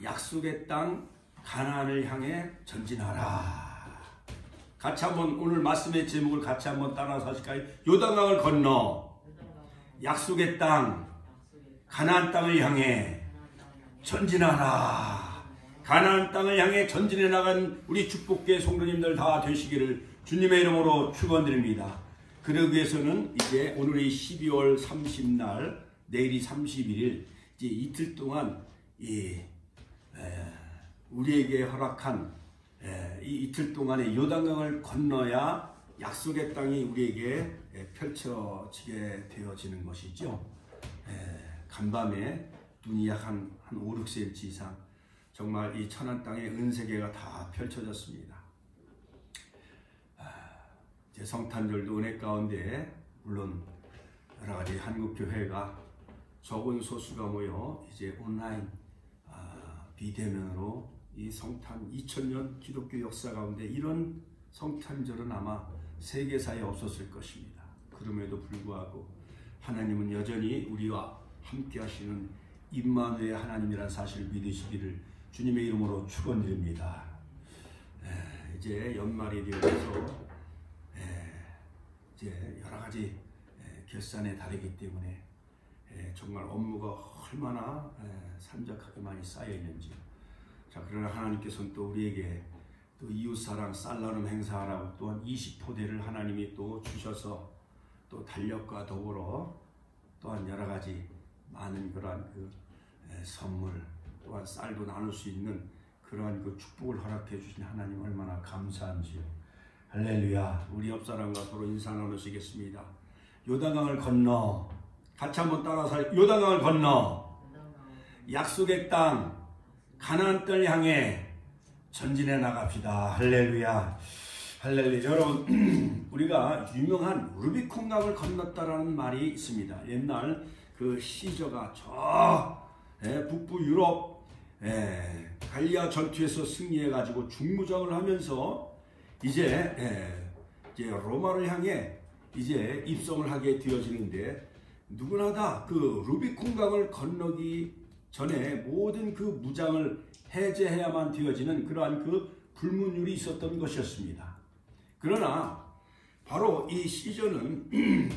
약속의 땅 가나안을 향해 전진하라. 같이 한번 오늘 말씀의 제목을 같이 한번 따라서 하실까요? 요단강을 건너 약속의 땅 가나안 땅을 향해 전진하라. 가나안 땅을 향해 전진해 나간 우리 축복계 성도님들 다 되시기를 주님의 이름으로 축원드립니다. 그러기 위해서는 이제 오늘이 12월 30날, 내일이 31일, 이제 이틀 동안 우리에게 허락한 이 이틀 동안의 요단강을 건너야 약속의 땅이 우리에게 펼쳐지게 되어지는 것이죠. 간밤에 눈이 약 한 5, 6cm 이상 정말 이 천안 땅의 은세계가 다 펼쳐졌습니다. 제 성탄절도 은혜 가운데 물론 여러 가지 한국 교회가 적은 소수가 모여 이제 온라인 비대면으로 이 성탄 2000년 기독교 역사 가운데 이런 성탄절은 아마 세계사에 없었을 것입니다. 그럼에도 불구하고 하나님은 여전히 우리와 함께 하시는 임마누엘 하나님이라는 사실을 믿으시기를 주님의 이름으로 축원드립니다. 이제 연말이 되어서 이제 여러 가지 결산의 달이기 때문에 정말 업무가 얼마나 산적하게 많이 쌓여 있는지. 자, 그러나 하나님께서는 또 우리에게 또 이웃사랑 쌀나눔 행사하라고 또한 20포대를 하나님이 또 주셔서 또 달력과 더불어 또한 여러 가지 많은 그러한 그 선물 또한 쌀도 나눌 수 있는 그러한 그 축복을 허락해 주신 하나님 얼마나 감사한지요. 할렐루야. 우리 옆사람과 서로 인사 나누시겠습니다. 요단강을 건너, 같이 한번 따라서 요단강을 건너 약속의 땅 가나안 땅을 향해 전진해 나갑시다. 할렐루야. 할렐루야. 여러분, 우리가 유명한 루비콘 강을 건넜다라는 말이 있습니다. 옛날 그 시저가 저 북부 유럽 갈리아 전투에서 승리해 가지고 중무장을 하면서 이제 로마를 향해 이제 입성을 하게 되어지는데, 누구나 다 그 루비콘 강을 건너기 전에 모든 그 무장을 해제해야만 되어지는 그러한 그 불문율이 있었던 것이었습니다. 그러나 바로 이 시저는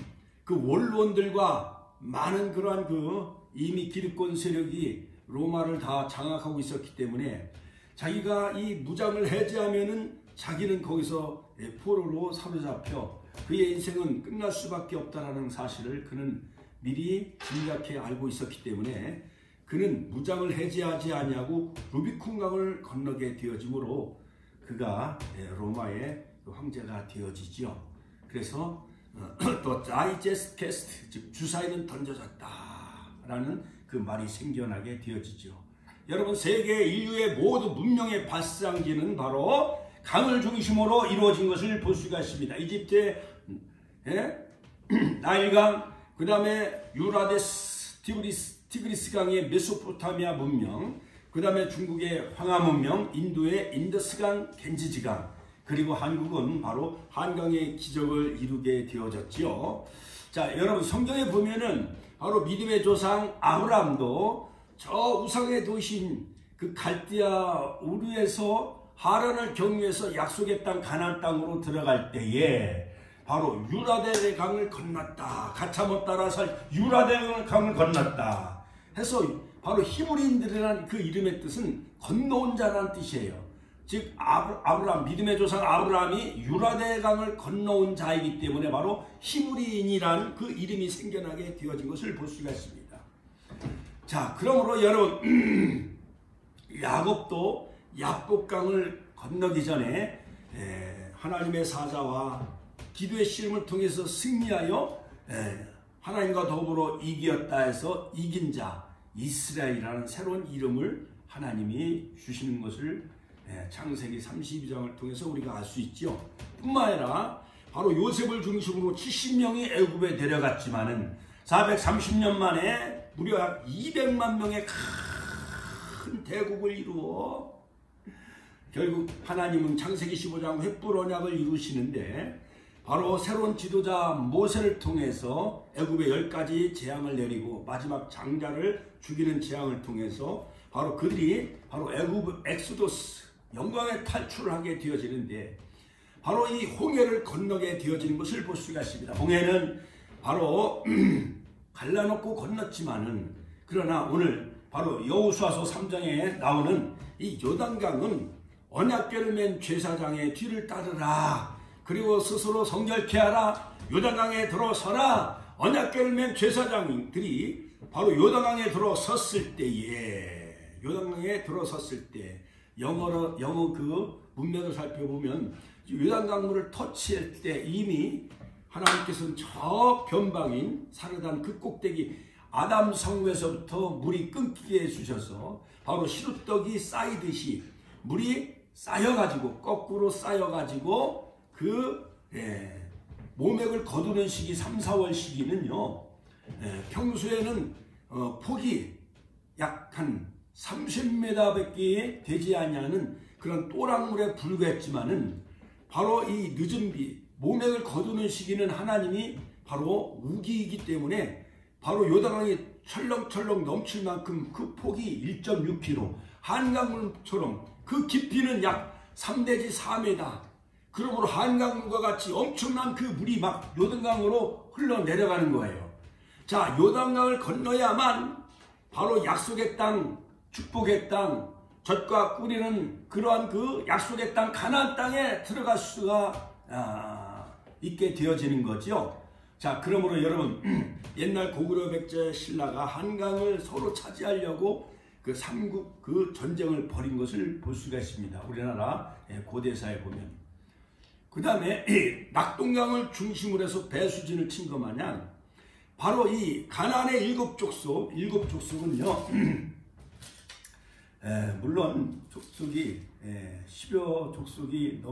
그 원로원들과 많은 그러한 그 이미 기득권 세력이 로마를 다 장악하고 있었기 때문에 자기가 이 무장을 해제하면은 자기는 거기서 포로로 사로잡혀 그의 인생은 끝날 수밖에 없다라는 사실을 그는 미리 짐작해 알고 있었기 때문에 그는 무장을 해제하지 아니하고 루비콘 강을 건너게 되어지므로 그가 로마의 황제가 되어지지요. 그래서 또 다이제스트, 즉 주사위는 던져졌다라는 그 말이 생겨나게 되어지죠. 여러분, 세계 인류의 모든 문명의 발상지는 바로 강을 중심으로 이루어진 것을 볼 수가 있습니다. 이집트의 나일강, 그 다음에 유라데스, 티그리스 강의 메소포타미아 문명, 그 다음에 중국의 황하 문명, 인도의 인더스강, 겐지지강, 그리고 한국은 바로 한강의 기적을 이루게 되어졌지요. 자, 여러분, 성경에 보면은 바로 믿음의 조상 아브라함도 저 우상의 도시인 그 갈대아 우르에서 하란을 경유해서 약속의 땅 가나안 땅으로 들어갈 때에 바로 유라데 강을 건넜다. 같이 한번 따라서 유라데 강을 건넜다 해서 바로 히브리인들이라는 그 이름의 뜻은 건너온 자라는 뜻이에요. 즉 아브라함, 믿음의 조상 아브라함이 유라데 강을 건너온 자이기 때문에 바로 히브리인이란 그 이름이 생겨나게 되어진 것을 볼 수가 있습니다. 자, 그러므로 여러분, 야곱도 야복강을 건너기 전에 하나님의 사자와 기도의 씨름을 통해서 승리하여 하나님과 더불어 이겼다 해서 이긴 자 이스라엘이라는 새로운 이름을 하나님이 주시는 것을 창세기 32장을 통해서 우리가 알 수 있죠. 뿐만 아니라 바로 요셉을 중심으로 70명이 애굽에 데려갔지만은 430년 만에 무려 약 200만 명의 큰 대국을 이루어 결국 하나님은 창세기 15장 횃불 언약을 이루시는데 바로 새로운 지도자 모세를 통해서 애굽에 10가지 재앙을 내리고 마지막 장자를 죽이는 재앙을 통해서 바로 그들이 바로 애굽 엑소더스 영광의 탈출을 하게 되어지는데 바로 이 홍해를 건너게 되어지는 것을 볼 수가 있습니다. 홍해는 바로 갈라놓고 건넜지만은 그러나 오늘 바로 여호수아서 3장에 나오는 이 요단강은 언약궤를 맨 제사장의 뒤를 따르라. 그리고 스스로 성결케 하라. 요단강에 들어서라. 언약궤를 맨 제사장들이 바로 요단강에 들어섰을 때에 영어 그 문맥을 살펴보면 요단강물을 터치할 때 이미 하나님께서는 저 변방인 사르단 그 꼭대기 아담 성에서부터 물이 끊기게 해주셔서 바로 시루떡이 쌓이듯이 물이 쌓여가지고 거꾸로 쌓여가지고 그 모맥을 거두는 시기 3, 4월 시기는요 평소에는 폭이 약 한 30m밖에 되지 않냐는 그런 또랑물에 불과했지만은 바로 이 늦은 비 모맥을 거두는 시기는 하나님이 바로 우기이기 때문에 바로 요단강이 철렁철렁 넘칠 만큼 그 폭이 1.6km 한강물처럼 그 깊이는 약 3내지 4m 그러므로 한강물과 같이 엄청난 그 물이 막 요단강으로 흘러내려가는 거예요. 자, 요단강을 건너야만 바로 약속의 땅, 축복의 땅, 젖과 꿀이는 그러한 그 약속의 땅 가나안 땅에 들어갈 수가 있게 되어지는 거죠. 자, 그러므로 여러분 옛날 고구려 백제 신라가 한강을 서로 차지하려고 그 삼국 그 전쟁을 벌인 것을 볼 수가 있습니다. 우리나라 고대사에 보면. 그 다음에 낙동강을 중심으로 해서 배수진을 친 것 마냥 바로 이 가나안의 일곱 족속은요 물론 족속이 10여 족속이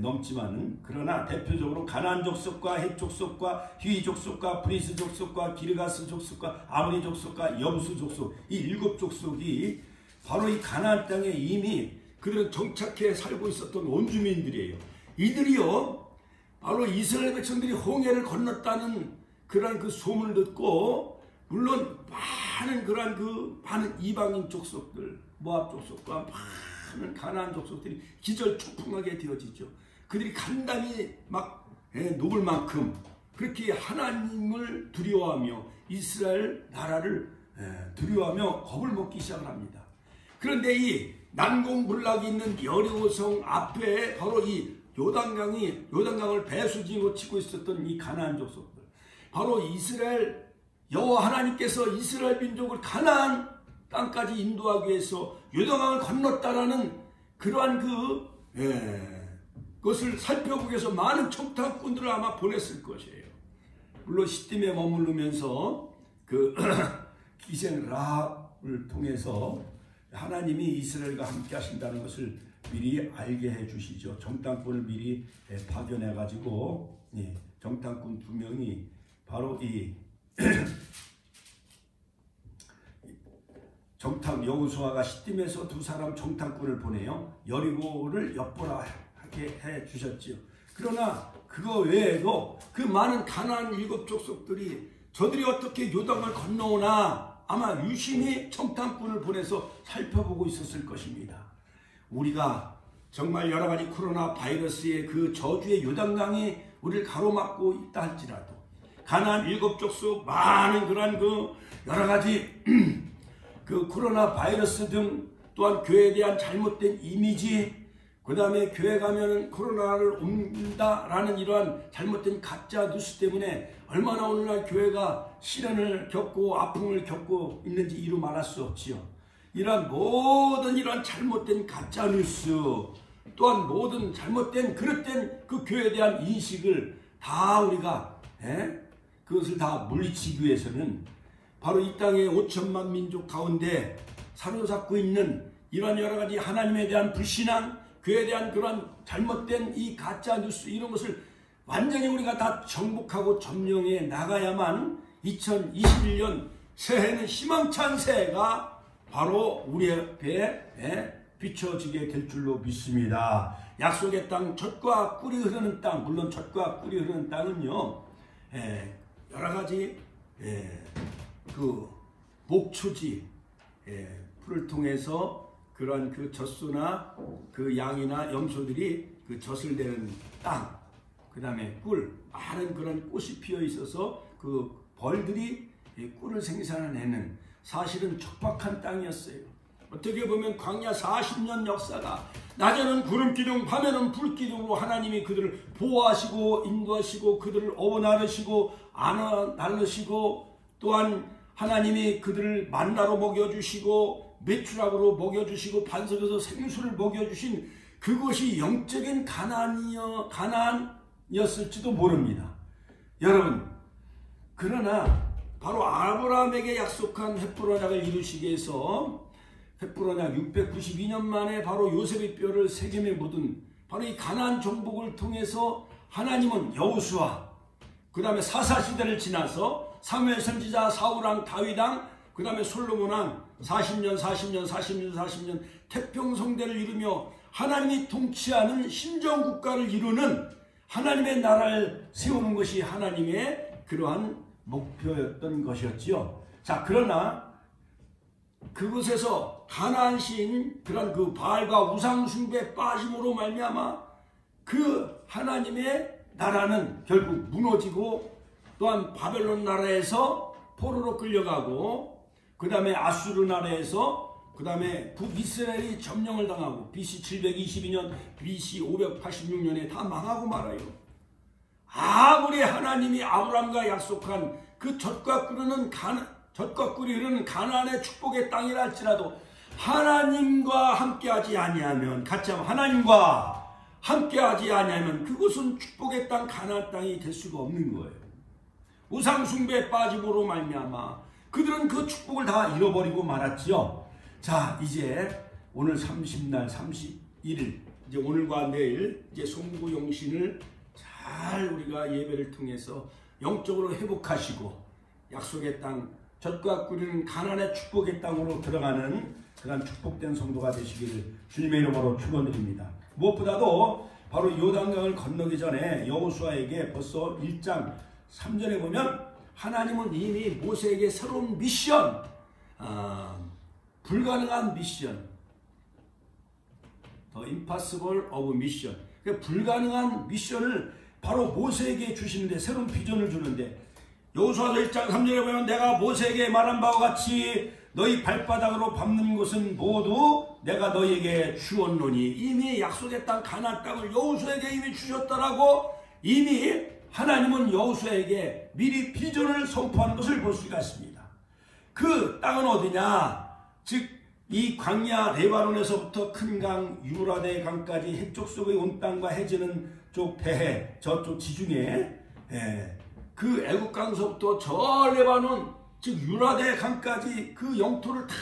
넘지만은 그러나 대표적으로 가나안 족속과 헷 족속과 히위 족속과 브리스 족속과 기르가스 족속과 아모리 족속과 여부수 족속 이 일곱 족속이 바로 이 가나안 땅에 이미 그들은 정착해 살고 있었던 원주민들이에요. 이들이요 바로 이스라엘 백성들이 홍해를 건넜다는 그러한 그 소문을 듣고 물론 많은 이방인 족속들 모압 족속과 많은 가나안 족속들이 기절초풍하게 되어지죠. 그들이 간단히 막 녹을 만큼 그렇게 하나님을 두려워하며 이스라엘 나라를 두려워하며 겁을 먹기 시작을 합니다. 그런데 이 난공불락이 있는 여리고성 앞에 바로 이 요단강을 배수진으로 치고 있었던 이 가나안 족속들 바로 이스라엘 여호와 하나님께서 이스라엘 민족을 가나안 땅까지 인도하기 위해서 요단강을 건넜다라는 그러한 그것을 살펴보기 위해서 많은 청탁꾼들을 아마 보냈을 것이에요. 물론 시딤에 머무르면서 그 기생 라합을 통해서 하나님이 이스라엘과 함께 하신다는 것을 미리 알게 해주시죠. 정탐꾼을 미리 파견해 가지고 정탐꾼 2명이 바로 이 여호수아가 시딤에서 2사람 정탐꾼을 보내요. 여리고를 엿보라하게 해주셨지요. 그러나 그거 외에도 그 많은 가나안 7족속들이 저들이 어떻게 요단을 건너오나 아마 유심히 정탐꾼을 보내서 살펴보고 있었을 것입니다. 우리가 정말 여러가지 코로나 바이러스의 그 저주의 요단강이 우리를 가로막고 있다 할지라도 가나안 7족속 많은 그런 그 여러가지 그 코로나 바이러스 등 또한 교회에 대한 잘못된 이미지 그 다음에 교회 가면은 코로나를 옮긴다라는 이러한 잘못된 가짜 뉴스 때문에 얼마나 오늘날 교회가 시련을 겪고 아픔을 겪고 있는지 이루 말할 수 없지요. 이러한 모든 이러한 잘못된 가짜 뉴스 또한 모든 잘못된 그릇된 그 교회에 대한 인식을 다 우리가 그것을 다 물리치기 위해서는 바로 이 땅의 5천만 민족 가운데 사로잡고 있는 이러한 여러가지 하나님에 대한 불신앙 교회에 대한 그런 잘못된 이 가짜 뉴스 이런 것을 완전히 우리가 다 정복하고 점령해 나가야만 2021년 새해는 희망찬 새해가 바로 우리 앞에 비춰지게 될 줄로 믿습니다. 약속의 땅 젖과 꿀이 흐르는 땅 물론 젖과 꿀이 흐르는 땅은요 여러가지 그 목초지 풀을 통해서 그러한 그 젖소나 그 양이나 염소들이 그 젖을 내는 땅, 그 다음에 꿀, 많은 그런 꽃이 피어 있어서 그 벌들이 꿀을 생산해내는 사실은 척박한 땅이었어요. 어떻게 보면 광야 40년 역사가 낮에는 구름 기둥, 밤에는 불 기둥으로 하나님이 그들을 보호하시고 인도하시고 그들을 어나르시고 나르시고 또한 하나님이 그들을 만나로 먹여주시고 메추락으로 먹여주시고 반석에서 생수를 먹여주신 그것이 영적인 가나안이었을지도 모릅니다. 여러분, 그러나 바로 아브라함에게 약속한 횃불 언약을 이루시기 위해서 횃불 언약 692년 만에 바로 요셉의 뼈를 세겜에 묻은 바로 이 가나안 정복을 통해서 하나님은 여호수아, 그 다음에 사사시대를 지나서 사무엘 선지자, 사울왕, 다윗왕, 그 다음에 솔로몬왕 40년 태평성대를 이루며 하나님이 통치하는 신정국가를 이루는 하나님의 나라를 세우는 것이 하나님의 그러한 목표였던 것이었지요. 자, 그러나 그곳에서 가나안 시인 그런 그 바알과 우상 숭배에 빠짐으로 말미암아 그 하나님의 나라는 결국 무너지고 또한 바벨론 나라에서 포로로 끌려가고 그 다음에 아수르 나라에서 그 다음에 북이스라엘이 점령을 당하고 BC 722년, BC 586년에 다 망하고 말아요. 아무리 하나님이 아브라함과 약속한 그 젖과 꿀이 흐르는 가나안의 축복의 땅이라 할지라도 하나님과 함께하지 아니하면 하나님과 함께하지 아니하면 그곳은 축복의 땅 가나안 땅이 될 수가 없는 거예요. 우상 숭배에 빠짐으로 말미암아 그들은 그 축복을 다 잃어버리고 말았지요. 자, 이제 오늘 30날 31일 이제 오늘과 내일 이제 송구용신을 잘 우리가 예배를 통해서 영적으로 회복하시고 약속의 땅 젖과 꿀이는 가나안의 축복의 땅으로 들어가는 그런 축복된 성도가 되시기를 주님의 이름으로 축원드립니다. 무엇보다도 바로 요단강을 건너기 전에 여호수아에게 벌써 1장 3절에 보면 하나님은 이미 모세에게 새로운 미션, 불가능한 미션, The Impossible of Mission, 불가능한 미션을 바로 모세에게 주시는데 새로운 비전을 주는데 여호수아서 1장 3절에 보면 내가 모세에게 말한 바와 같이 너희 발바닥으로 밟는 곳은 모두 내가 너희에게 주었노니 이미 약속의 땅 가나안 땅을 여호수아에게 이미 주셨다라고 이미 하나님은 여호수아에게 미리 비전을 선포하는 것을 볼 수가 있습니다. 그 땅은 어디냐? 즉 이 광야 레바논에서부터 큰 강 유라데 강까지 해쪽 속의 온 땅과 해지는 쪽 대해 저쪽 지중해 그 애국 강서부터 저 레바논 즉 유라데 강까지 그 영토를 다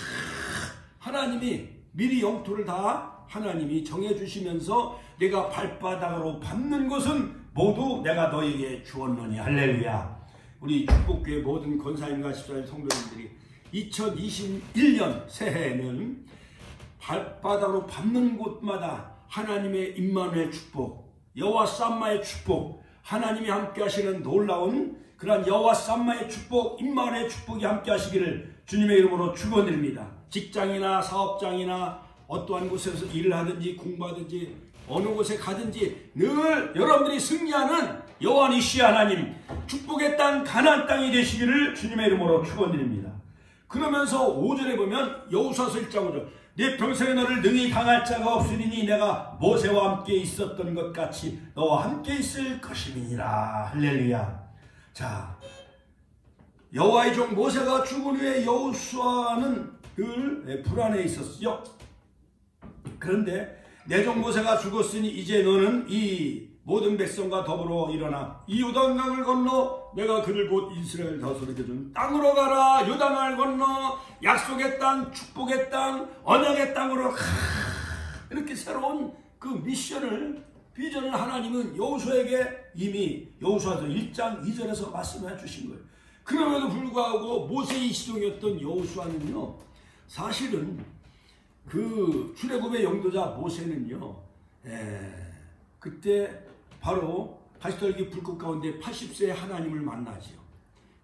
하나님이 미리 영토를 다 하나님이 정해주시면서 내가 발바닥으로 밟는 것은 모두 내가 너에게 주었노니 할렐루야. 우리 축복교회 모든 권사님과 집사님 성도님들이 2021년 새해에는 발바닥으로 밟는 곳마다 하나님의 임마누엘 축복, 여호와 쌈마의 축복, 하나님이 함께 하시는 놀라운 그러한 여호와 쌈마의 축복, 임마누엘의 축복이 함께 하시기를 주님의 이름으로 축원드립니다. 직장이나 사업장이나 어떠한 곳에서 일을 하든지 공부하든지 어느 곳에 가든지 늘 여러분들이 승리하는 여호와 니시 하나님 축복의 땅 가나안 땅이 되시기를 주님의 이름으로 축원드립니다. 그러면서 5절에 보면 여호수아서 1장 5절 내 평생에 너를 능히 당할 자가 없으리니 내가 모세와 함께 있었던 것 같이 너와 함께 있을 것임이니라. 할렐루야. 자, 여호와의 종 모세가 죽은 후에 여호수아는 늘 불안해 있었죠. 그런데 내 종 모세가 죽었으니 이제 너는 이 모든 백성과 더불어 일어나 이 요단강을 건너 내가 그를 곧 이스라엘 다스리게 준 땅으로 가라. 요단강을 건너 약속의 땅, 축복의 땅, 언약의 땅으로 이렇게 새로운 그 미션을 비전을 하나님은 여호수아에게 이미 여호수아서 1장 2절에서 말씀해 주신 거예요. 그럼에도 불구하고 모세의 시종이었던 여호수아는요 사실은 그 출애굽의 영도자 모세는요 그때 바로 가시떨기 불꽃 가운데 80세의 하나님을 만나지요.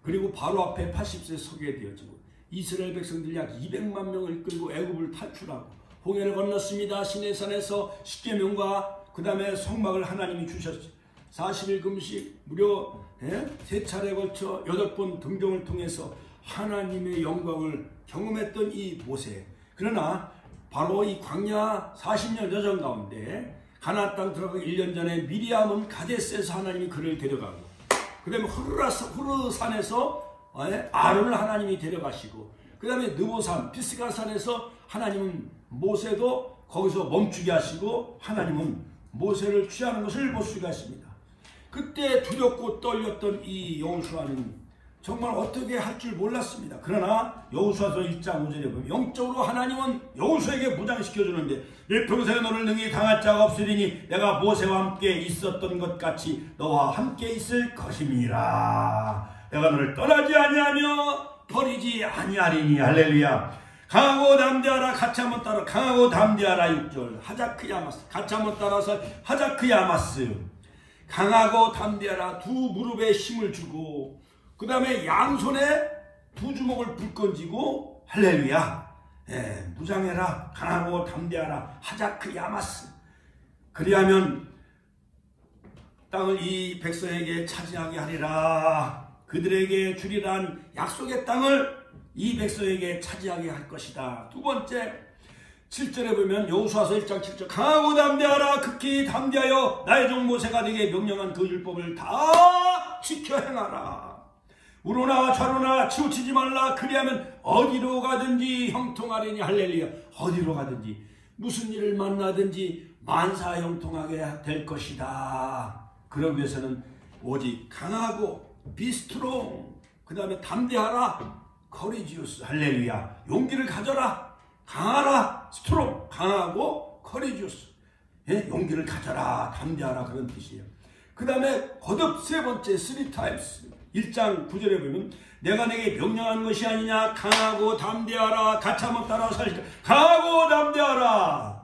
그리고 바로 앞에 80세 서게 되어지고 이스라엘 백성들 약 200만 명을 끌고 애굽을 탈출하고 홍해를 건넜습니다. 시내산에서 십계명과 그 다음에 성막을 하나님이 주셨죠. 40일 금식 무려 3차례에 걸쳐 8번 등정을 통해서 하나님의 영광을 경험했던 이 모세. 그러나 바로 이 광야 40년 여정 가운데 가나안 땅 들어가기 1년 전에 미리암은 가데스에서 하나님이 그를 데려가고 그 다음에 호르산에서 아론을 하나님이 데려가시고 그 다음에 느보산 피스가산에서 하나님은 모세도 거기서 멈추게 하시고 하나님은 모세를 취하는 것을 볼 수가 있습니다. 그때 두렵고 떨렸던 이 여호수아는 정말 어떻게 할 줄 몰랐습니다. 그러나 여호수아서 1장 5절에 보면 영적으로 하나님은 여호수아에게 무장시켜주는데 내 평생에 너를 능히 당할 자가 없으리니 내가 모세와 함께 있었던 것 같이 너와 함께 있을 것임이라. 내가 너를 떠나지 아니하며 버리지 아니하리니. 할렐루야. 강하고 담대하라. 같이 한번 따라 강하고 담대하라. 6절 하자크야마스. 같이 한번 따라서 하자크야마스. 강하고 담대하라. 두 무릎에 힘을 주고 그 다음에 양손에 두 주먹을 불끈지고 할렐루야. 무장해라. 강하고 담대하라. 하자크야마스. 그리하면 땅을 이 백성에게 차지하게 하리라. 그들에게 주리란 약속의 땅을 이 백성에게 차지하게 할 것이다. 두 번째 7절에 보면 여호수아서 1장 7절 강하고 담대하라. 극히 담대하여 나의 종 모세가 네게 명령한 그 율법을 다 지켜 행하라. 우로나 좌로나 치우치지 말라. 그리하면 어디로 가든지 형통하리니. 할렐루야. 어디로 가든지 무슨 일을 만나든지 만사 형통하게 될 것이다. 그러기 위해서는 오직 강하고 비스트롱 그 다음에 담대하라. 커리지우스. 할렐루야. 용기를 가져라. 강하라. 스트롱. 강하고 커리지우스. 용기를 가져라. 담대하라. 그런 뜻이에요. 그 다음에 거듭 세 번째 3times 1장 9절에 보면 내가 내게 명령한 것이 아니냐. 강하고 담대하라. 같이 한번 따라서 강하고 담대하라.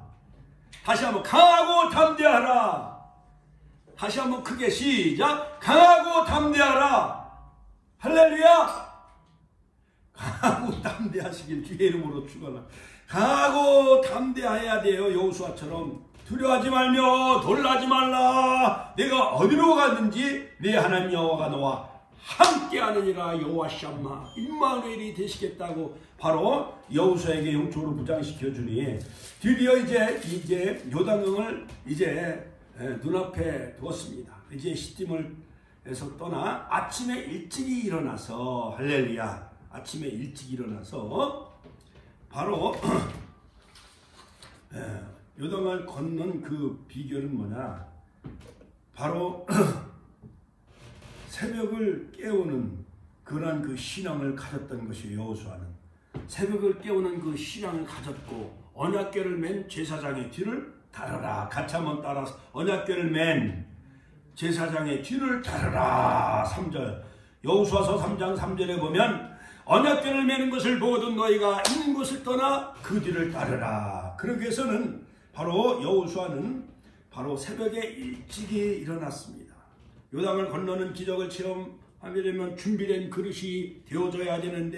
다시 한번 강하고 담대하라. 다시 한번 크게 시작. 강하고 담대하라. 할렐루야. 강하고 담대하시길 주의 이름으로 축원합니다. 강하고 담대해야 돼요. 여호수아처럼 두려워하지 말며 놀라지 말라. 내가 어디로 가든지 내 하나님 여호와가 너와 함께하느니라. 여호와 샴마 임마누엘이 되시겠다고 바로 여호수아에게 영적으로 무장시켜 주니 드디어 이제 요단강을 이제 눈앞에 두었습니다. 이제 시딤을에서 떠나 아침에 일찍이 일어나서 할렐루야. 아침에 일찍 일어나서 바로 요단강을 걷는 그 비결은 뭐냐? 바로 새벽을 깨우는 그런 그 신앙을 가졌던 것이에요. 여호수아는 새벽을 깨우는 그 신앙을 가졌고 언약궤를 맨 제사장의 뒤를 따르라. 같이 한번 따라서 언약궤를 맨 제사장의 뒤를 따르라. 3절 여호수아서 3장 3절에 보면 언약궤를 매는 것을 보거든 너희가 있는 곳을 떠나 그 뒤를 따르라. 그러기 위해서는 바로 여호수아는 바로 새벽에 일찍이 일어났습니다. 요단을 건너는 기적을 체험하려면 준비된 그릇이 되어져야 되는데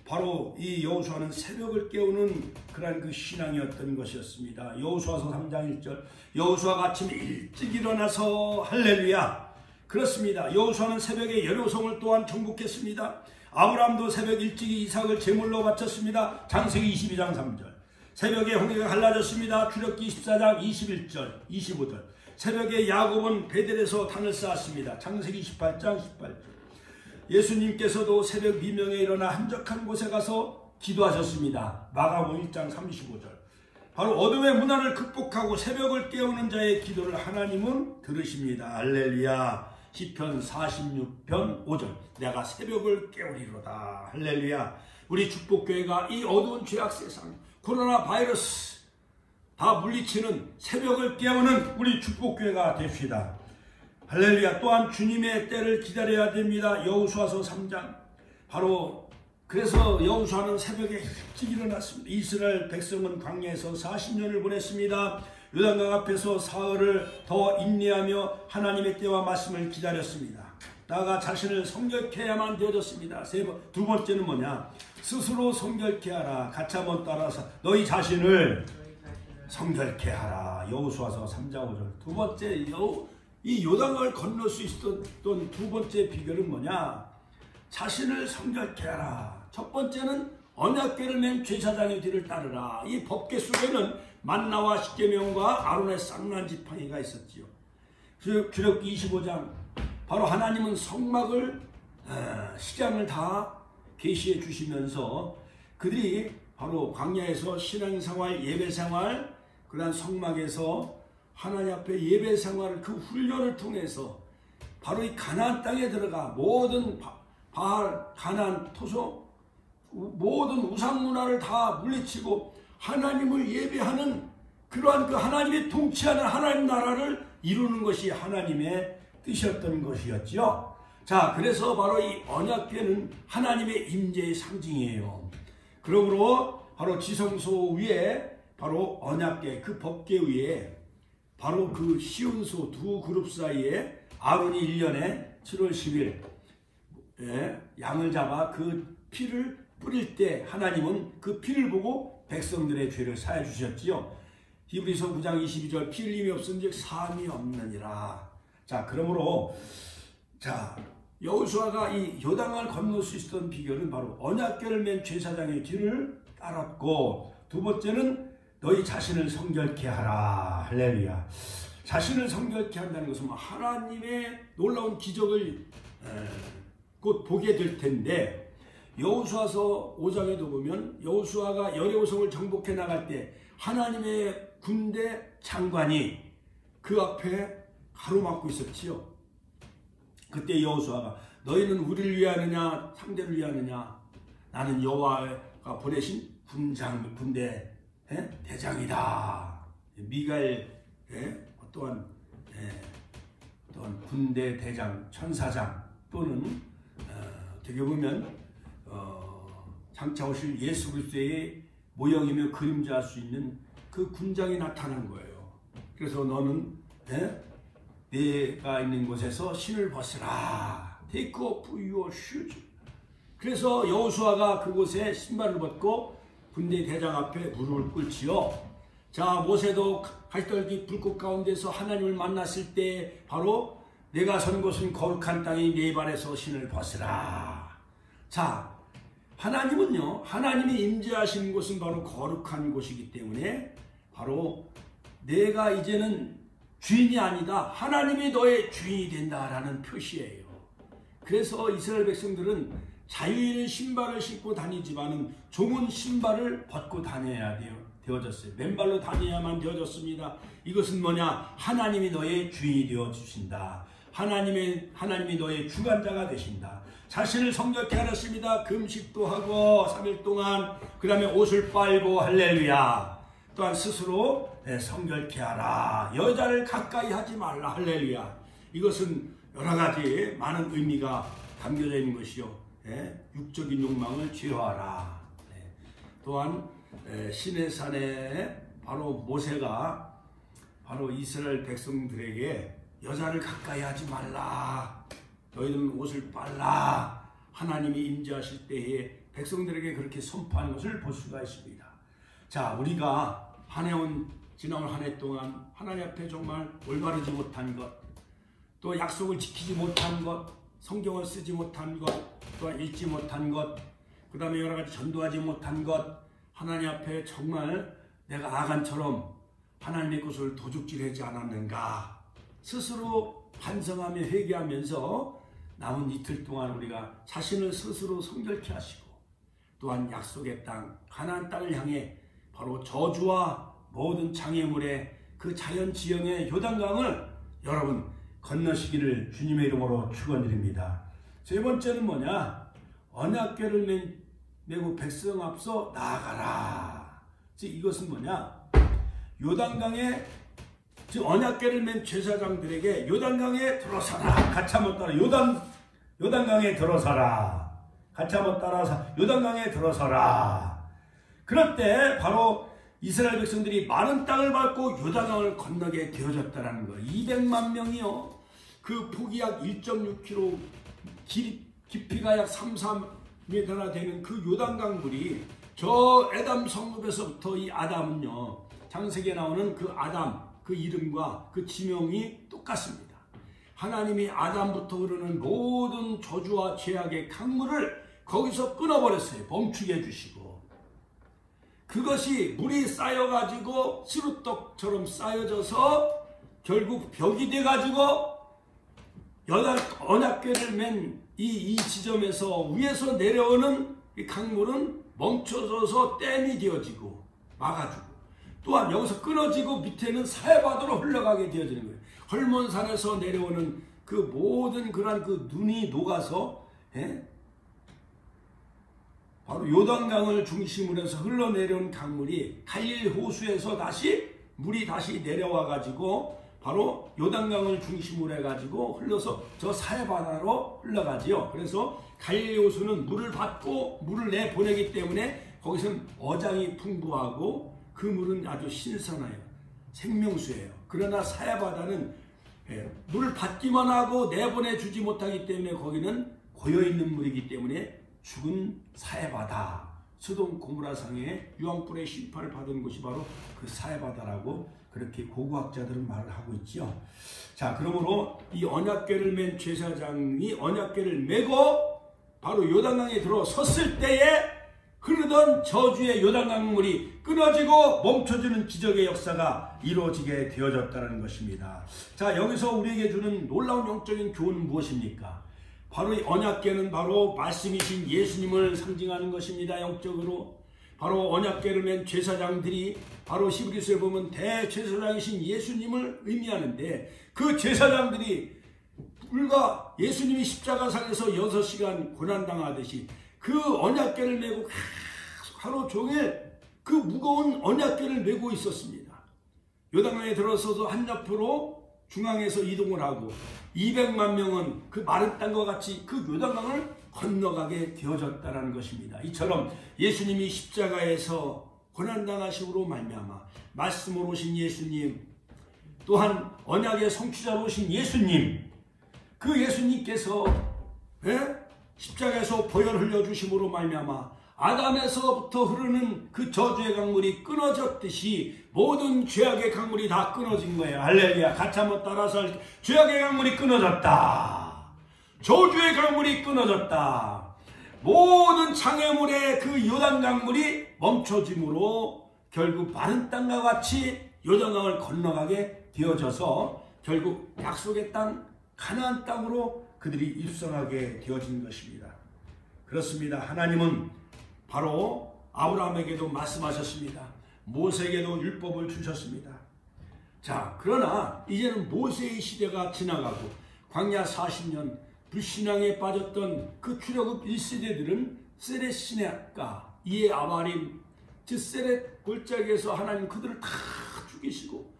바로 이 여호수아는 새벽을 깨우는 그런 그 신앙이었던 것이었습니다. 여호수아서 3장 1절 여호수아가 아침 일찍 일어나서 할렐루야. 그렇습니다. 여호수아는 새벽에 여리고성을 또한 정복했습니다. 아브라함도 새벽 일찍이 이삭을 제물로 바쳤습니다. 창세기 22장 3절 새벽에 홍해가 갈라졌습니다. 출애굽기 24장 21절 25절 새벽에 야곱은 베델에서 단을 쌓았습니다. 창세기 28장 18절 예수님께서도 새벽 미명에 일어나 한적한 곳에 가서 기도하셨습니다. 마가복음 1장 35절 바로 어둠의 문화를 극복하고 새벽을 깨우는 자의 기도를 하나님은 들으십니다. 할렐루야. 시편 46편 5절 내가 새벽을 깨우리로다. 할렐루야. 우리 축복교회가 이 어두운 죄악 세상 코로나 바이러스 다 물리치는 새벽을 깨우는 우리 축복교회가 됩시다. 할렐루야. 또한 주님의 때를 기다려야 됩니다. 여호수아서 3장 바로 그래서 여호수아는 새벽에 일찍 일어났습니다. 이스라엘 백성은 광야에서 40년을 보냈습니다. 요단강 앞에서 사흘을 더 인내하며 하나님의 때와 말씀을 기다렸습니다. 나가 자신을 성결케 해야만 되어졌습니다. 두 번째는 뭐냐? 스스로 성결케 하라. 같이 한번 따라서 너희 자신을 성결케 하라. 여호수아서 3장 5절. 두 번째 이 요단강을 건널 수 있었던 두 번째 비결은 뭐냐? 자신을 성결케 하라. 첫 번째는 언약궤를 맨 제사장의 뒤를 따르라. 이 법궤 속에는 만나와 십계명과 아론의 쌍난 지팡이가 있었지요. 출애굽기 25장 바로 하나님은 성막을 식양을 다 계시해 주시면서 그들이 바로 광야에서 신앙생활, 예배생활, 그다음 성막에서 하나님 앞에 예배생활을 그 훈련을 통해서 바로 이 가나안 땅에 들어가 모든 가나안 토속 모든 우상 문화를 다 물리치고 하나님을 예배하는 그러한 그 하나님의 통치하는 하나님 나라를 이루는 것이 하나님의 뜻이었던 것이었죠. 자, 그래서 바로 이 언약궤는 하나님의 임재의 상징이에요. 그러므로 바로 지성소 위에 바로 언약궤 그 법궤 위에 바로 그 시온소 두 그룹 사이에 아론이 1년에 7월 10일 양을 잡아 그 피를 뿌릴 때 하나님은 그 피를 보고 백성들의 죄를 사해 주셨지요. 히브리서 9장 22절 피 흘림이 없은즉 사함이 없느니라. 자, 그러므로 자 여호수아가 이 요단강을 건널 수 있었던 비결은 바로 언약궤를 맨 제사장의 뒤를 따랐고, 두 번째는 너희 자신을 성결케 하라. 할렐루야. 자신을 성결케 한다는 것은 하나님의 놀라운 기적을 곧 보게 될 텐데, 여호수아서 5장에도 보면 여호수아가 여리고성을 정복해 나갈 때 하나님의 군대 장관이 그 앞에 가로막고 있었지요. 그때 여호수아가 너희는 우리를 위하느냐 상대를 위하느냐, 나는 여호와가 보내신 군대 대장이다. 미가엘 또한 군대 대장 천사장 또는 어떻게 보면 장차 오실 예수 그리스도의 모형이며 그림자할 수 있는 그 군장이 나타난 거예요. 그래서 너는 내가 있는 곳에서 신을 벗으라. Take off your shoes. 그래서 여호수아가 그곳에 신발을 벗고 군대 대장 앞에 무릎을 꿇지요. 자, 모세도 가시떨기 불꽃 가운데서 하나님을 만났을 때 바로 내가 선 곳은 거룩한 땅이 네 발에서 신을 벗으라. 자, 하나님은요, 하나님이 임재하시는 곳은 바로 거룩한 곳이기 때문에 바로 내가 이제는 주인이 아니다, 하나님이 너의 주인이 된다라는 표시예요. 그래서 이스라엘 백성들은 자유 있는 신발을 신고 다니지만은 종은 신발을 벗고 다녀야 되어졌어요. 맨발로 다녀야만 되어졌습니다. 이것은 뭐냐? 하나님이 너의 주인이 되어 주신다. 하나님이 너의 주관자가 되신다. 자신을 성결케 하셨습니다. 금식도 하고 3일 동안, 그 다음에 옷을 빨고, 할렐루야. 또한 스스로 성결케 하라. 여자를 가까이 하지 말라. 할렐루야. 이것은 여러 가지 많은 의미가 담겨져 있는 것이요. 육적인 욕망을 제어하라. 또한 시내산에 바로 모세가 바로 이스라엘 백성들에게 여자를 가까이 하지 말라. 너희들은 옷을 빨라. 하나님이 임재하실 때에 백성들에게 그렇게 선포하는 것을 볼 수가 있습니다. 자, 우리가 지나온 한 해 동안 하나님 앞에 정말 올바르지 못한 것, 또 약속을 지키지 못한 것, 성경을 쓰지 못한 것, 또한 읽지 못한 것, 그 다음에 여러 가지 전도하지 못한 것, 하나님 앞에 정말 내가 아간처럼 하나님의 것을 도둑질하지 않았는가 스스로 반성하며 회개하면서 남은 이틀 동안 우리가 자신을 스스로 성결케 하시고, 또한 약속의 땅 가나안 땅을 향해 바로 저주와 모든 장애물의 그 자연지형의 요단강을 여러분 건너시기를 주님의 이름으로 축원드립니다. 세 번째는 뭐냐? 언약궤를 메고 백성 앞서 나아가라. 즉 이것은 뭐냐? 요단강에, 즉 언약궤를 맨 제사장들에게 요단강에 들어서라. 같이 한번 따라. 요단강에 들어서라. 같이 한번 따라서 요단강에 들어서라. 그럴 때 바로 이스라엘 백성들이 많은 땅을 밟고 요단강을 건너게 되어졌다는 거예요. 200만 명이요. 그 폭이 약 1.6km, 깊이가 약 3, 4m나 되는 그 요단강 물이 저 에담 성읍에서부터 이 아담은요, 창세기에 나오는 그 아담, 그 이름과 그 지명이 똑같습니다. 하나님이 아담부터 흐르는 모든 저주와 죄악의 강물을 거기서 끊어버렸어요. 멈추게 해주시고, 그것이 물이 쌓여가지고 시루떡처럼 쌓여져서 결국 벽이 돼가지고 언약궤를 맨 이 지점에서 위에서 내려오는 이 강물은 멈춰져서 댐이 되어지고 막아주고, 또한 여기서 끊어지고 밑에는 사해바다로 흘러가게 되어지는 거예요. 헐몬산에서 내려오는 그 모든 그러한 그 눈이 녹아서 바로 요단강을 중심으로 해서 흘러내려온 강물이 갈릴 호수에서 물이 다시 내려와 가지고 바로 요단강을 중심으로 해가지고 흘러서 저 사해바다로 흘러가지요. 그래서 갈릴리 호수는 물을 받고 물을 내보내기 때문에 거기서는 어장이 풍부하고 그 물은 아주 신선해요. 생명수예요. 그러나 사해바다는 물을 받기만 하고 내보내주지 못하기 때문에 거기는 고여있는 물이기 때문에 죽은 사해바다, 소돔 고모라상의 유황불의 심판을 받은 곳이 바로 그 사해바다라고 그렇게 고고학자들은 말을 하고 있죠. 자, 그러므로 이 언약궤를 맨 제사장이 언약궤를 메고 바로 요단강에 들어섰을 때에 흐르던 저주의 요단강 물이 끊어지고 멈춰지는 기적의 역사가 이루어지게 되어졌다는 것입니다. 자, 여기서 우리에게 주는 놀라운 영적인 교훈은 무엇입니까? 바로 이 언약궤는 바로 말씀이신 예수님을 상징하는 것입니다. 영적으로 바로 언약궤를 맨 제사장들이 바로 히브리서에 보면 대제사장이신 예수님을 의미하는데, 그 제사장들이 불과 예수님이 십자가상에서 6시간 고난당하듯이 그 언약궤를 메고 하루 종일 그 무거운 언약궤를 메고 있었습니다. 요단강에 들어서서 한 옆으로 중앙에서 이동을 하고 200만 명은 그 마른 땅과 같이 그 요단강을 건너가게 되어졌다는 것입니다. 이처럼 예수님이 십자가에서 고난당하심으로 말미암아 말씀으로 오신 예수님, 또한 언약의 성취자로 오신 예수님, 그 예수님께서 십자가에서 보혈 흘려주심으로 말미암아 아담에서부터 흐르는 그 저주의 강물이 끊어졌듯이 모든 죄악의 강물이 다 끊어진 거예요. 할렐루야. 같이 한번 따라서 죄악의 강물이 끊어졌다. 저주의 강물이 끊어졌다. 모든 장애물의 그 요단 강물이 멈춰짐으로 결국 마른 땅과 같이 요단강을 건너가게 되어져서 결국 약속의 땅 가나안 땅으로 그들이 입성하게 되어진 것입니다. 그렇습니다. 하나님은 바로 아브라함에게도 말씀하셨습니다. 모세에게도 율법을 주셨습니다. 자, 그러나 이제는 모세의 시대가 지나가고 광야 40년 불신앙에 빠졌던 그 출애굽 1세대들은 세렛 시내가 이에 아마림 즉 세렛 골짜기에서 하나님 그들을 다 죽이시고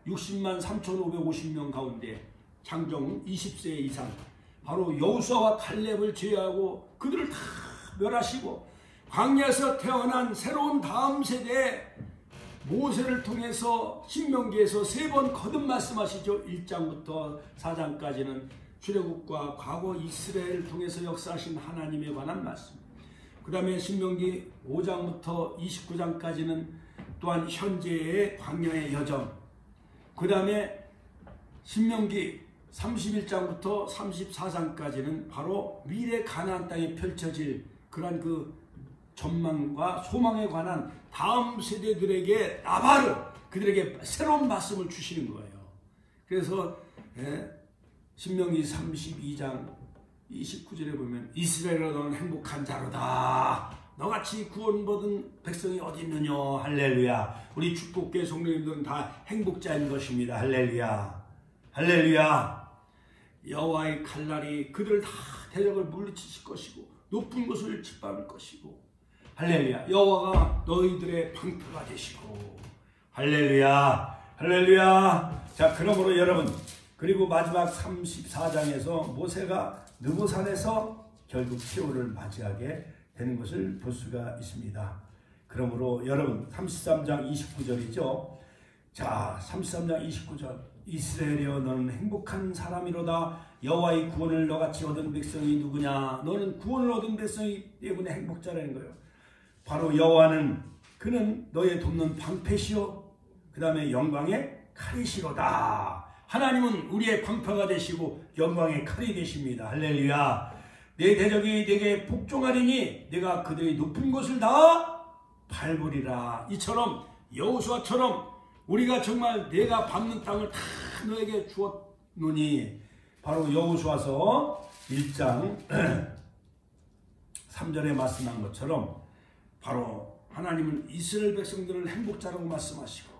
60만 3,550명 가운데 장정 20세 이상 바로 여호수아와 칼렙을 제외하고 그들을 다 멸하시고 광야에서 태어난 새로운 다음 세대에 모세를 통해서 신명기에서 3번 거듭 말씀하시죠. 1장부터 4장까지는 출애굽과 과거 이스라엘을 통해서 역사하신 하나님에 관한 말씀, 그 다음에 신명기 5장부터 29장까지는 또한 현재의 광야의 여정, 그 다음에 신명기 31장부터 34장까지는 바로 미래 가나안 땅에 펼쳐질 그러한 그 전망과 소망에 관한 다음 세대들에게 나바르 그들에게 새로운 말씀을 주시는 거예요. 그래서 신명기 32장 29절에 보면 이스라엘아 너는 행복한 자로다. 너같이 구원받은 백성이 어디 있느냐. 할렐루야. 우리 축복교회 성도님들은 다 행복자인 것입니다. 할렐루야. 할렐루야. 여호와의 칼날이 그들 다 대적을 물리치실 것이고 높은 곳을 짓밟을 것이고 할렐루야. 여호와가 너희들의 방패가 되시고 할렐루야. 할렐루야. 자, 그러므로 여러분, 그리고 마지막 34장에서 모세가 느보산에서 결국 시온을 맞이하게 되는 것을 볼 수가 있습니다. 그러므로 여러분 33장 29절이죠. 자, 33장 29절 이스라엘이여 너는 행복한 사람이로다. 여호와의 구원을 너같이 얻은 백성이 누구냐? 너는 구원을 얻은 백성이 때문에 행복자라는 거예요. 바로 여호와는 그는 너의 돕는 방패시요 그 다음에 영광의 칼이시로다. 하나님은 우리의 방패가 되시고 영광의 칼이 되십니다. 할렐루야. 내 대적이 내게 복종하리니 내가 그들의 높은 곳을 다 밟으리라. 이처럼 여호수아처럼 우리가 정말 내가 밟는 땅을 다 너에게 주었노니, 바로 여호수아서 1장 3절에 말씀한 것처럼 바로 하나님은 이스라엘 백성들을 행복자라고 말씀하시고,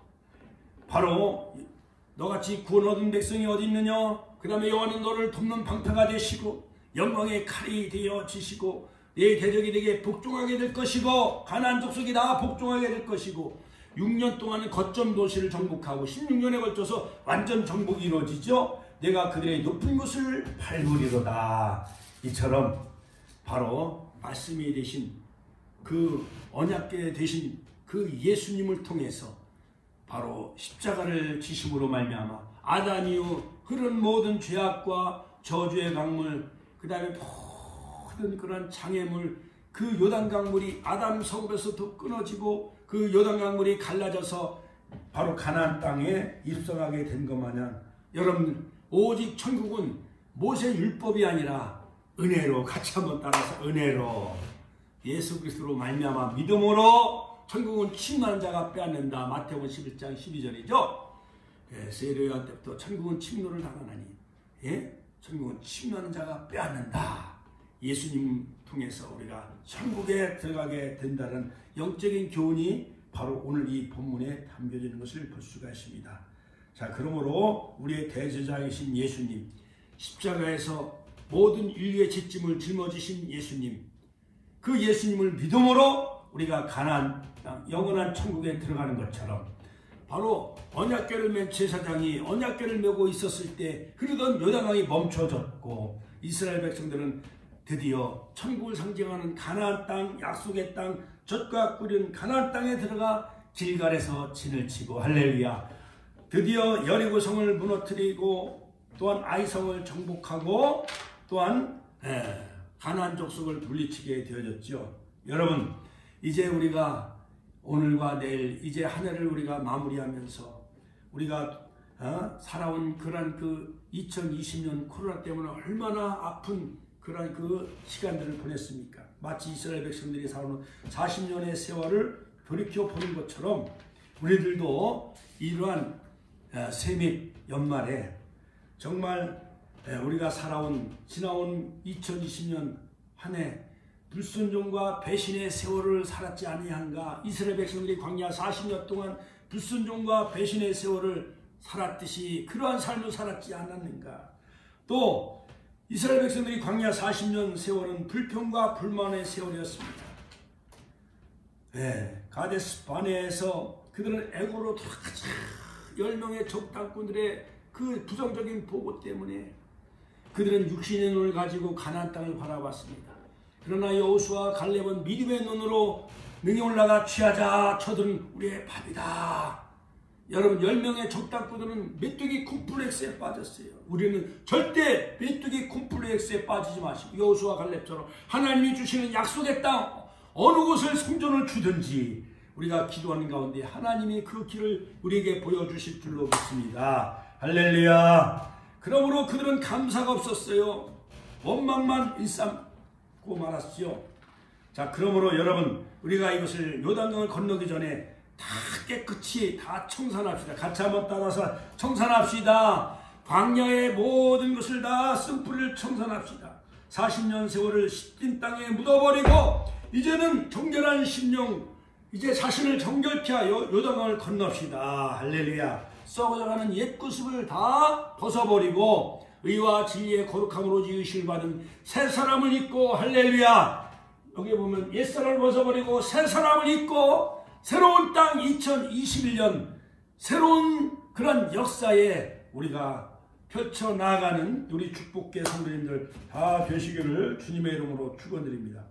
바로 너같이 구원 얻은 백성이 어디 있느냐? 그 다음에 여호와는 너를 돕는 방패가 되시고 영광의 칼이 되어지시고 내 대적이 내게 복종하게 될 것이고 가나안 족속이 다 복종하게 될 것이고 6년 동안은 거점 도시를 정복하고 16년에 걸쳐서 완전 정복이 이루어지죠. 내가 그들의 높은 곳을 밟으리로다. 이처럼 바로 말씀이 되신 그 언약궤 되신 그 예수님을 통해서 바로 십자가를 지심으로 말미암아 아담 이후 흐른 모든 죄악과 저주의 강물, 그 다음에 모든 그런 장애물, 그 요단 강물이 아담 성읍에서부터 끊어지고 그 요단 강물이 갈라져서 바로 가나안 땅에 입성하게 된 것 마냥, 여러분 오직 천국은 모세 율법이 아니라 은혜로, 같이 한번 따라서 은혜로 예수 그리스도로 말미암아 믿음으로 천국은 침노하는 자가 빼앗는다. 마태복음 11장 12절이죠. 세례요한 때부터 천국은 침노를 당하나니, 천국은 침노하는 자가 빼앗는다. 예수님 통해서 우리가 천국에 들어가게 된다는 영적인 교훈이 바로 오늘 이 본문에 담겨져 있는 것을 볼 수가 있습니다. 자, 그러므로 우리의 대제사이신 예수님, 십자가에서 모든 인류의 죄짐을 짊어지신 예수님, 그 예수님을 믿음으로 우리가 가나안 땅 영원한 천국에 들어가는 것처럼, 바로 언약궤를 맨 제사장이 언약궤를 메고 있었을 때 흐르던 요단강이 멈춰졌고 이스라엘 백성들은 드디어 천국을 상징하는 가나안 땅, 약속의 땅, 젖과 꿀은 가나안 땅에 들어가 길갈에서 진을 치고, 할렐루야, 드디어 여리고성을 무너뜨리고 또한 아이성을 정복하고 또한 가나안 족속을 물리치게 되어졌죠. 여러분, 이제 우리가 오늘과 내일 이제 한 해를 우리가 마무리하면서 우리가 살아온 그런 그 2020년 코로나 때문에 얼마나 아픈 그런 그 시간들을 보냈습니까? 마치 이스라엘 백성들이 살아온 40년의 세월을 돌이켜 보는 것처럼 우리들도 이러한 새밑 연말에 정말 우리가 지나온 2020년 한 해 불순종과 배신의 세월을 살았지 아니한가? 이스라엘 백성들이 광야 40년 동안 불순종과 배신의 세월을 살았듯이 그러한 삶을 살았지 않았는가? 또 이스라엘 백성들이 광야 40년 세월은 불평과 불만의 세월이었습니다. 가데스 바네에서 그들은 애고로 돌아가자 10명의 적당꾼들의 그 부정적인 보고 때문에 그들은 육신의 눈을 가지고 가나안 땅을 바라봤습니다. 그러나 여호수아 갈렙은 믿음의 눈으로 능히 올라가 취하자, 저들은 우리의 밥이다. 여러분, 10명의 적당꾼들은 메뚜기 콤플렉스에 빠졌어요. 우리는 절대 메뚜기 콤플렉스에 빠지지 마시고 여호수아 갈렙처럼 하나님이 주시는 약속의 땅 어느 곳을 생존을 주든지 우리가 기도하는 가운데 하나님이 그 길을 우리에게 보여주실 줄로 믿습니다. 할렐루야. 그러므로 그들은 감사가 없었어요. 원망만 일삼고 말았지요. 자, 그러므로 여러분, 우리가 이것을 요단강을 건너기 전에 다 깨끗이 다 청산합시다. 같이 한번 따라서 청산합시다. 광야의 모든 것을 다 쓴뿌리를 청산합시다. 40년 세월을 시딘 땅에 묻어버리고 이제는 정결한 심령, 이제 자신을 정결케 하여 요단강을 건넙시다. 할렐루야. 썩어져가는 옛 구습을 다 벗어버리고 의와 진리의 거룩함으로 지으실 받은 새 사람을 입고, 할렐루야, 여기 보면 옛사람을 벗어버리고 새 사람을 입고 새로운 땅 2021년 새로운 그런 역사에 우리가 펼쳐나가는 우리 축복계 성도님들 다 되시기를 주님의 이름으로 축원드립니다.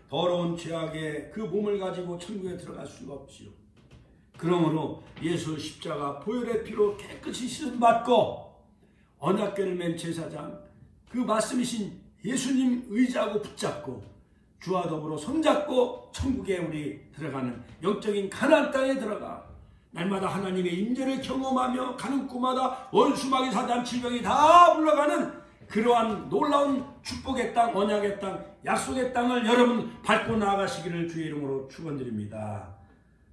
더러운 죄악의 그 몸을 가지고 천국에 들어갈 수가 없지요. 그러므로 예수 십자가 보혈의 피로 깨끗이 씻음받고 언약궤를 맨 제사장 그 말씀이신 예수님 의지하고 붙잡고 주와 더불어 손잡고 천국에 우리 들어가는 영적인 가나안 땅에 들어가 날마다 하나님의 임재를 경험하며 가는 꿈마다 원수마귀 사단 질병이 다 물러가는 그러한 놀라운 축복의 땅, 언약의 땅, 약속의 땅을 여러분 밟고 나아가시기를 주의 이름으로 축원드립니다.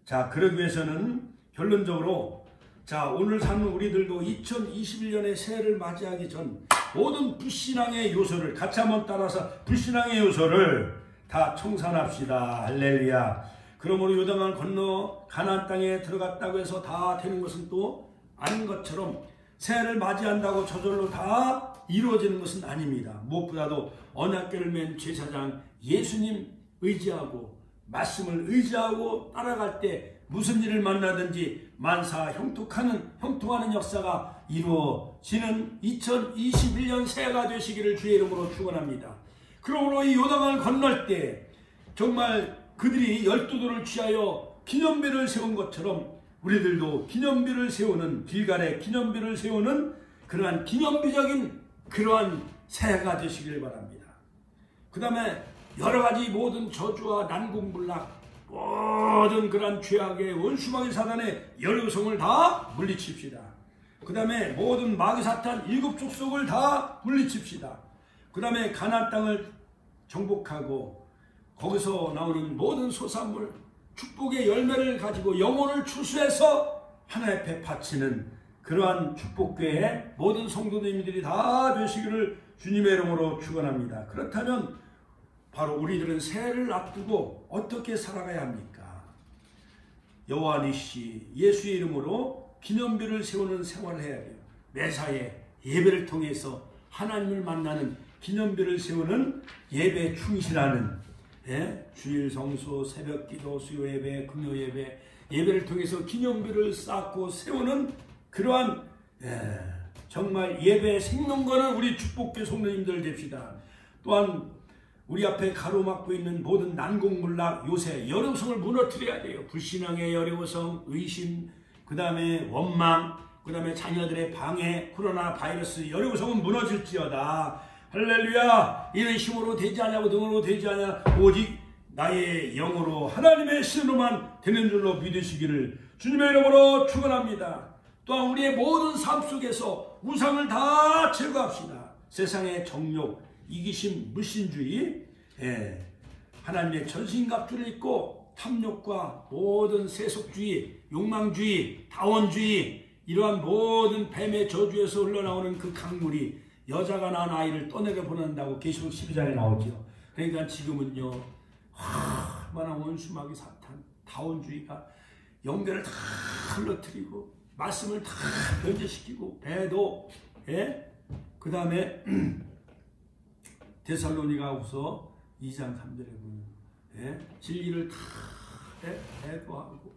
자, 그러기 위해서는 결론적으로 자, 오늘 사는 우리들도 2021년의 새해를 맞이하기 전 모든 불신앙의 요소를 같이 한번 따라서 불신앙의 요소를 다 청산합시다. 할렐루야. 그러므로 요단강을 건너 가나안 땅에 들어갔다고 해서 다 되는 것은 또 아닌 것처럼 새해를 맞이한다고 저절로 다 이루어지는 것은 아닙니다. 무엇보다도 언약궤를 맨 제사장 예수님 의지하고 말씀을 의지하고 따라갈 때 무슨 일을 만나든지 만사 형통하는 역사가 이루어지는 2021년 새해가 되시기를 주의 이름으로 축원합니다. 그러므로 이 요단강을 건널 때 정말 그들이 12돌을 취하여 기념비를 세운 것처럼 우리들도 기념비를 세우는 길갈의 기념비를 세우는 그러한 기념비적인 그러한 새해가 되시길 바랍니다. 그 다음에 여러가지 모든 저주와 난공불락 모든 그러한 죄악의 원수마귀 사단의 여류성을 다 물리칩시다. 그 다음에 모든 마귀사탄 7 족속을 다 물리칩시다. 그 다음에 가나안 땅을 정복하고 거기서 나오는 모든 소산물 축복의 열매를 가지고 영혼을 추수해서 하나님 앞에 바치는 그러한 축복궤에 모든 성도님들이 다 되시기를 주님의 이름으로 축원합니다. 그렇다면 바로 우리들은 새해를 앞두고 어떻게 살아가야 합니까? 여호와 니시 예수의 이름으로 기념비를 세우는 생활을 해야 돼요. 매사에 예배를 통해서 하나님을 만나는 기념비를 세우는 예배에 충실하는 주일 성수, 새벽기도, 수요 예배, 금요 예배, 예배를 통해서 기념비를 쌓고 세우는 그러한 정말 예배의 생명과는 우리 축복궤 성도님들 됩시다. 또한 우리 앞에 가로막고 있는 모든 난공불락 요새 여려성을 무너뜨려야 돼요. 불신앙의 여려성, 의심, 그 다음에 원망, 그 다음에 자녀들의 방해, 코로나 바이러스 여려성은 무너질지어다. 할렐루야. 이는 힘으로 되지 않냐고 등으로 되지 않냐 오직 나의 영으로 하나님의 신으로만 되는 줄로 믿으시기를 주님의 이름으로 축원합니다. 또한 우리의 모든 삶 속에서 우상을 다 제거합시다. 세상의 정욕, 이기심, 물신주의, 하나님의 전신갑주를 입고 탐욕과 모든 세속주의, 욕망주의, 다원주의 이러한 모든 뱀의 저주에서 흘러나오는 그 강물이 여자가 낳은 아이를 떠내려 보낸다고 계시록 12장에 나오죠. 그러니까 지금은요 얼마나 원수마귀 사탄, 다원주의가 영계를 다 흘러뜨리고 말씀을 다 변제시키고 배도 그 다음에 데살로니가후서 2장 3절에 보면 진리를 다 배도하고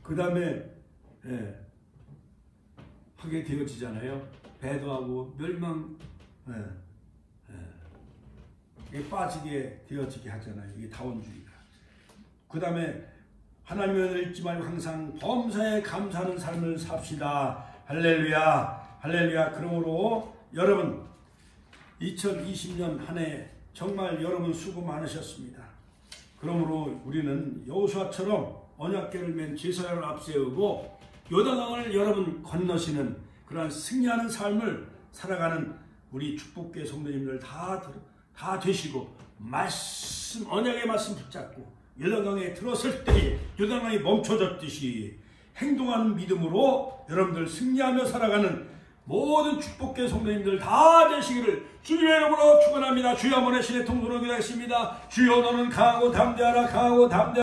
그 다음에 하게 되어지잖아요. 배도하고 멸망 빠지게 되어지게 하잖아요. 이게 다원주의가. 그 다음에 하나님을 잊지 말고 항상 범사에 감사하는 삶을 삽시다. 할렐루야. 할렐루야. 그러므로 여러분 2020년 한 해 정말 여러분 수고 많으셨습니다. 그러므로 우리는 여호수아처럼 언약궤를 맨 제사장을 앞세우고 요단강을 여러분 건너시는 그러한 승리하는 삶을 살아가는 우리 축복궤 성도님들 다 되시고 말씀 언약의 말씀 붙잡고 요단강에 들었을 때에 요단강이 멈춰졌듯이 행동하는 믿음으로 여러분들 승리하며 살아가는 모든 축복궤 성도님들 다 되시기를 주님의 이름으로 축원합니다. 주여 한번 신의 통로로 기도하겠습니다. 주여 너는 강하고 담대하라. 강하고 담대하라.